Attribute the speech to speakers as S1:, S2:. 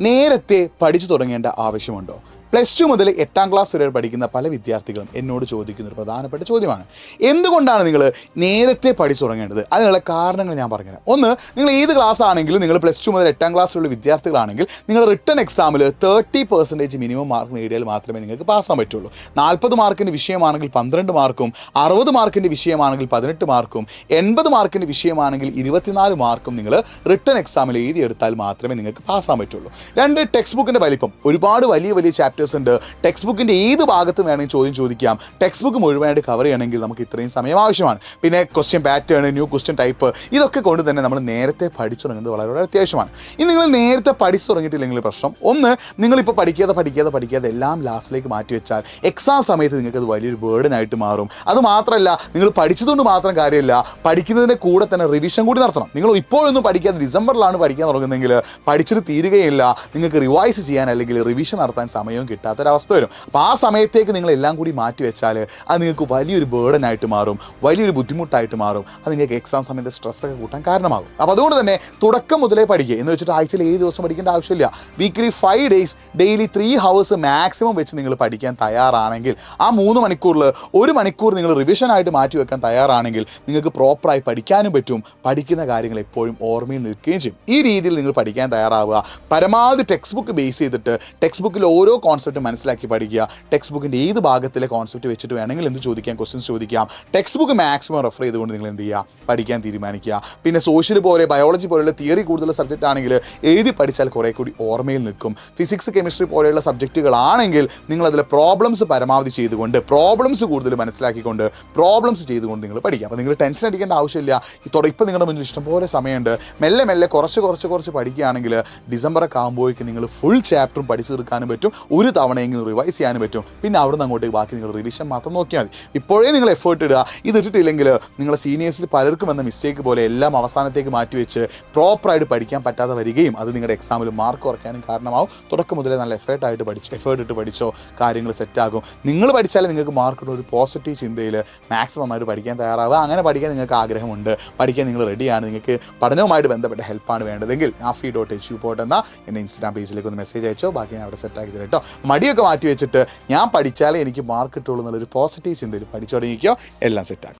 S1: നേരത്തെ പഠിച്ചു തുടങ്ങേണ്ട ആവശ്യമുണ്ടോ? +2 മുതൽ 8ാം ക്ലാസ് വരെ പഠിക്കുന്ന പല വിദ്യാർത്ഥികളും എന്നോട് ചോദിക്കുന്ന ഒരു പ്രധാനപ്പെട്ട ചോദ്യമാണ്. എന്തുകൊണ്ടാണ് നിങ്ങൾ നേരത്തെ പഠിച്ചു തുടങ്ങേണ്ടത്? അതിനുള്ള കാരണങ്ങൾ ഞാൻ പറഞ്ഞുതരാം. ഒന്ന്, നിങ്ങൾ ഏത് ക്ലാസ് ആണെങ്കിലും നിങ്ങൾ +2 മുതൽ 8ാം ക്ലാസ്സിലുള്ള വിദ്യാർത്ഥികളാണെങ്കിൽ നിങ്ങൾ റിട്ടൺ എക്സാമിൽ 30% മിനിമം മാർക്ക് നേടിയാൽ മാത്രമേ നിങ്ങൾക്ക് പാസ്സാൻ പറ്റുള്ളൂ. 40 മാർക്കിൻ്റെ വിഷയമാണെങ്കിൽ 12 മാർക്കും, 60 മാർക്കിൻ്റെ വിഷയമാണെങ്കിൽ 18 മാർക്കും, 80 മാർക്കിൻ്റെ വിഷയമാണെങ്കിൽ 24 മാർക്കും നിങ്ങൾ റിട്ടൺ എക്സാമിൽ എഴുതിയെടുത്താൽ മാത്രമേ നിങ്ങൾക്ക് പാസ്സാൻ പറ്റുള്ളൂ. രണ്ട്, ടെക്സ്റ്റ് ബുക്കിൻ്റെ വലിപ്പം. ഒരുപാട് വലിയ വലിയ ചാപ്റ്റേഴ്സ് ഉണ്ട്. ടെക്സ്റ്റ് ബുക്കിൻ്റെ ഏത് ഭാഗത്ത് വേണമെങ്കിൽ ചോദ്യം ചോദിക്കാം. ടെക്സ്റ്റ് ബുക്ക് മുഴുവനായിട്ട് കവർ ചെയ്യണമെങ്കിൽ നമുക്ക് ഇത്രയും സമയം ആവശ്യമാണ്. പിന്നെ question pattern, new question type, ഇതൊക്കെ കൊണ്ട് തന്നെ നമ്മൾ നേരത്തെ പഠിച്ചു തുടങ്ങുന്നത് വളരെ അത്യാവശ്യമാണ്. ഇനി നിങ്ങൾ നേരത്തെ പഠിച്ചു തുടങ്ങിയിട്ടില്ലെങ്കിൽ പ്രശ്നം, ഒന്ന്, നിങ്ങളിപ്പോൾ പഠിക്കാതെ എല്ലാം ലാസ്റ്റിലേക്ക് മാറ്റി വെച്ചാൽ എക്സാം സമയത്ത് നിങ്ങൾക്ക് അത് വലിയൊരു ബേർഡനായിട്ട് മാറും. അതുമാത്രമല്ല, നിങ്ങൾ പഠിച്ചതുകൊണ്ട് മാത്രം കാര്യമില്ല, പഠിക്കുന്നതിൻ്റെ കൂടെ തന്നെ റിവിഷൻ കൂടി നടത്തണം. നിങ്ങൾ ഇപ്പോഴൊന്നും പഠിക്കാതെ ഡിസംബറിലാണ് പഠിക്കാൻ തുടങ്ങുന്നതെങ്കിൽ പഠിച്ചിട്ട് തീരുകയില്ല. നിങ്ങൾക്ക് റിവൈസ് ചെയ്യാൻ അല്ലെങ്കിൽ റിവിഷൻ നടത്താൻ സമയവും കിട്ടാത്തൊരവസ്ഥ വരും. അപ്പോൾ ആ സമയത്തേക്ക് നിങ്ങൾ എല്ലാം കൂടി മാറ്റി വെച്ചാൽ അത് നിങ്ങൾക്ക് വലിയൊരു ബേർഡനായിട്ട് മാറും, വലിയൊരു ബുദ്ധിമുട്ടായിട്ട് മാറും. അത് നിങ്ങൾക്ക് എക്സാം സമയത്ത് സ്ട്രെസ്സൊക്കെ കൂട്ടാൻ കാരണമാകും. അപ്പോൾ അതുകൊണ്ട് തന്നെ തുടക്കം മുതലേ പഠിക്കുക എന്ന് വെച്ചിട്ട് ആഴ്ചയിൽ 7 ദിവസം പഠിക്കേണ്ട ആവശ്യമില്ല. Weekly 5 days daily 3 hours maximum വെച്ച് നിങ്ങൾ പഠിക്കാൻ തയ്യാറാണെങ്കിൽ, ആ 3 മണിക്കൂറിൽ 1 മണിക്കൂർ നിങ്ങൾ റിവിഷനായിട്ട് മാറ്റി വെക്കാൻ തയ്യാറാണെങ്കിൽ നിങ്ങൾക്ക് പ്രോപ്പറായി പഠിക്കാനും പറ്റും. പഠിക്കുന്ന കാര്യങ്ങൾ എപ്പോഴും ഓർമ്മയിൽ നിൽക്കുകയും ചെയ്യും. ഈ രീതിയിൽ നിങ്ങൾ പഠിക്കാൻ തയ്യാറാവുക. പരമാവധി ടെക്സ്റ്റ് ബുക്ക് ബേസ് ചെയ്തിട്ട് ടെക്സ്റ്റ് ബുക്കിൽ ഓരോ കോൺസെപ്റ്റ് മനസ്സിലാക്കി പഠിക്കുക. ടെക്സ്റ്റ് ബുക്കിൻ്റെ ഏത് ഭാഗത്തിലെ കോൺസെപ്റ്റ് വെച്ചിട്ട് വേണമെങ്കിൽ എന്ത് ചോദിക്കാം, ക്വസ്റ്റ്യൻസ് ചോദിക്കാം. ടെക്സ്റ്റ് ബുക്ക് മാക്സിമം റെഫർ ചെയ്തുകൊണ്ട് നിങ്ങൾ എന്ത് ചെയ്യുക, പഠിക്കാൻ തീരുമാനിക്കുക. പിന്നെ സോഷ്യൽ പോലെ, ബയോളജി പോലെയുള്ള തിയറി കൂടുതലുള്ള സബ്ജക്റ്റ് ആണെങ്കിൽ എഴുതി പഠിച്ചാൽ കുറേ കൂടി ഓർമ്മയിൽ നിൽക്കും. ഫിസിക്സ്, കെമിസ്ട്രി പോലെയുള്ള സബ്ജക്റ്റുകളാണെങ്കിൽ നിങ്ങളതിലെ പ്രോബ്ലംസ് പരമാവധി ചെയ്തുകൊണ്ട്, പ്രോബ്ലംസ് കൂടുതൽ മനസ്സിലാക്കിക്കൊണ്ട്, പ്രോബ്ലംസ് ചെയ്തുകൊണ്ട് നിങ്ങൾ പഠിക്കുക. അപ്പോൾ നിങ്ങൾ ടെൻഷൻ അടിക്കേണ്ട ആവശ്യമില്ല. ഇപ്പോൾ നിങ്ങളുടെ മുന്നിൽ ഇഷ്ടംപോലെ സമയമുണ്ട്. മെല്ലെ കുറച്ച് പഠിക്കുകയാണെങ്കിൽ ഡിസംബറൊക്കെ ആകുമ്പോഴേക്കും നിങ്ങൾ ഫുൾ ചാപ്റ്ററും പഠിച്ചു തീർക്കാനും പറ്റും. ഒരു തവണയെങ്കിലും റിവൈസ് ചെയ്യാനും പറ്റും. പിന്നെ അവിടെ നിന്ന് അങ്ങോട്ടേക്ക് ബാക്കി നിങ്ങൾ റിവിഷൻ മാത്രം നോക്കിയാൽ മതി. ഇപ്പോഴേ നിങ്ങൾ എഫേർട്ട് ഇടുക. ഇതിട്ടിട്ടില്ലെങ്കിൽ നിങ്ങളുടെ സീനിയേഴ്സിൽ പലർക്കും വന്ന മിസ്റ്റേക്ക് പോലെ എല്ലാം അവസാനത്തേക്ക് മാറ്റിവെച്ച് പ്രോപ്പറായിട്ട് പഠിക്കാൻ പറ്റാതെ വരികയും അത് നിങ്ങളുടെ എക്സാമിൽ മാർക്ക് കുറയ്ക്കാനും കാരണമാവും. തുടക്കം മുതലേ നല്ല എഫേർട്ട് ഇട്ട് പഠിച്ചോ, കാര്യങ്ങൾ സെറ്റാകും. നിങ്ങൾ പഠിച്ചാലേ നിങ്ങൾക്ക് മാർക്കിട്ട് ഒരു പോസിറ്റീവ് ചിന്തയിൽ മാക്സിമം ആയിട്ട് പഠിക്കാൻ തയ്യാറാവുക. അങ്ങനെ പഠിക്കാൻ നിങ്ങൾക്ക് ആഗ്രഹമുണ്ട്, പഠിക്കാൻ നിങ്ങൾ റെഡിയാണ്, നിങ്ങൾക്ക് പഠനവുമായിട്ട് ബന്ധപ്പെട്ട ഹെൽപ്പാണ് വേണ്ടതെങ്കിൽ nafi.huport എന്ന എൻ്റെ ഇൻസ്റ്റാഗ്രാം പേജിലേക്ക് ഒന്ന് മെസ്സേജ് അയച്ചോ. ബാക്കി ഞാൻ അവിടെ സെറ്റാക്കി തരാം കേട്ടോ. മടിയൊക്കെ മാറ്റി വെച്ചിട്ട് ഞാൻ പഠിച്ചാലേ എനിക്ക് മാർക്ക് കിട്ടുള്ളൂ എന്നുള്ളൊരു പോസിറ്റീവ് ചിന്തയിൽ പഠിച്ചു തുടങ്ങിക്കോ. എല്ലാം സെറ്റാക്കും.